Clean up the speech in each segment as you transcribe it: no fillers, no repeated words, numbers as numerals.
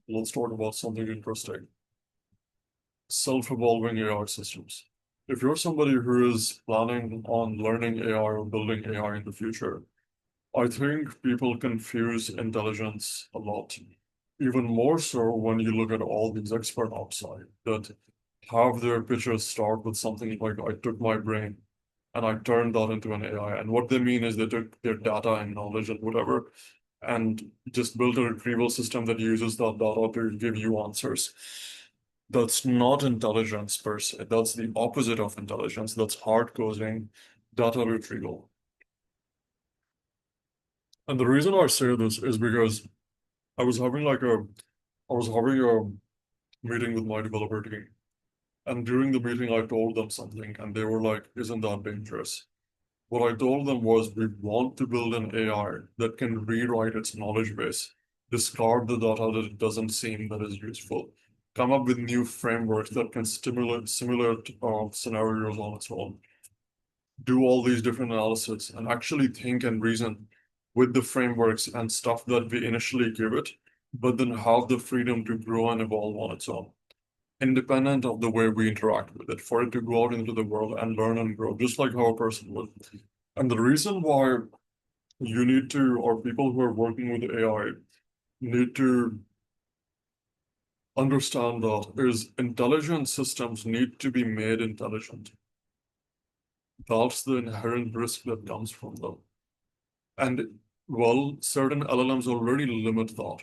Let's talk about something interesting. Self-evolving AI systems. If you're somebody who is planning on learning AI or building AI in the future, I think people confuse intelligence a lot. Even more so when you look at all these experts outside that have their pitches start with something like, I took my brain and I turned that into an AI. And what they mean is they took their data and knowledge and whatever and just built a retrieval system that uses that data to give you answers. That's not intelligence per se. That's the opposite of intelligence. That's hard coding, data retrieval. And the reason I say this is because I was having like a I was having a meeting with my developer team. And during the meeting I told them something and they were like, isn't that dangerous? What I told them was we want to build an AI that can rewrite its knowledge base, discard the data that it doesn't seem that is useful, come up with new frameworks that can simulate scenarios on its own, do all these different analysis, and actually think and reason with the frameworks and stuff that we initially give it, but then have the freedom to grow and evolve on its own, independent of the way we interact with it, for it to go out into the world and learn and grow, just like how a person would. And the reason why you need to, or people who are working with AI need to understand that is intelligent systems need to be made intelligent. That's the inherent risk that comes from them. And well, certain LLMs already limit that.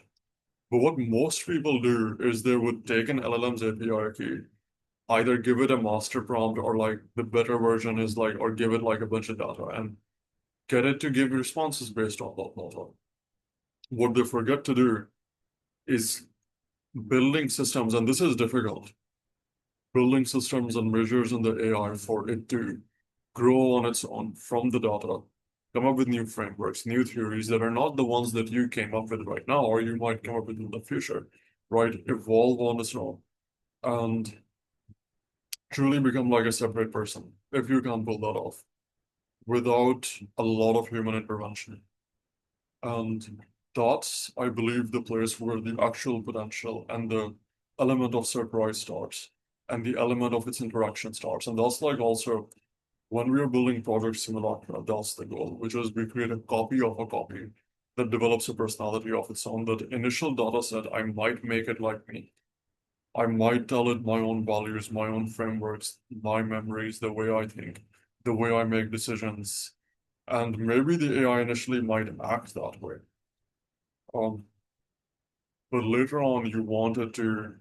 But what most people do is they would take an LLM's API key, either give it a master prompt or like the better version is like, or give it like a bunch of data and get it to give responses based on that data. What they forget to do is building systems, and this is difficult, building systems and measures in the AI for it to grow on its own from the data, come up with new frameworks, new theories that are not the ones that you came up with right now, or you might come up with in the future, right? Evolve on its own and truly become like a separate person if you can pull that off without a lot of human intervention. And that's, I believe, the place where the actual potential and the element of surprise starts and the element of its interaction starts. And that's like also when we are building Project Simulacra, that's the goal, which is we create a copy of a copy that develops a personality of its own. That initial data set, I might make it like me. I might tell it my own values, my own frameworks, my memories, the way I think, the way I make decisions. And maybe the AI initially might act that way. Um, but later on, you want it to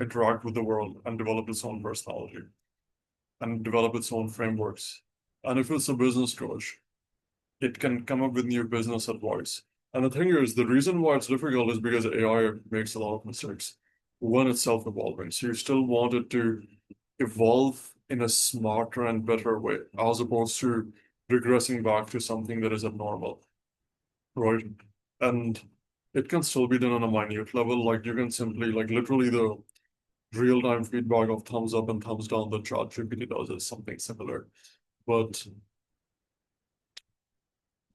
interact with the world and develop its own personality and develop its own frameworks. And if it's a business coach, it can come up with new business advice. And the thing is, the reason why it's difficult is because AI makes a lot of mistakes when it's self-evolving. So you still want it to evolve in a smarter and better way, as opposed to regressing back to something that is abnormal, right? And it can still be done on a minute level. Like you can simply, like literally the real-time feedback of thumbs up and thumbs down that ChatGPT does is something similar. But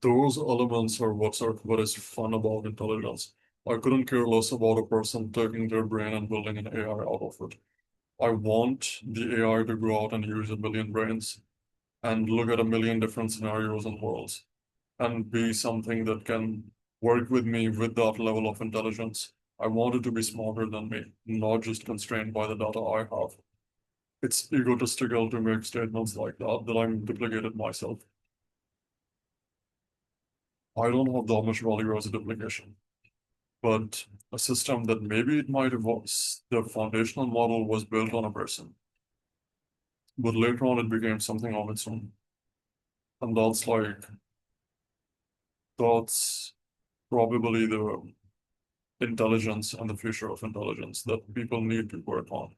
those elements are what is fun about intelligence. I couldn't care less about a person taking their brain and building an AI out of it. I want the AI to go out and use a million brains and look at a million different scenarios and worlds and be something that can work with me with that level of intelligence. I want it to be smarter than me, not just constrained by the data I have. It's egotistical to make statements like that I'm duplicated myself. I don't have that much value as a duplication, but a system that maybe it might evolve. The foundational model was built on a person, but later on it became something of its own. And that's probably the intelligence and the future of intelligence that people need to work on.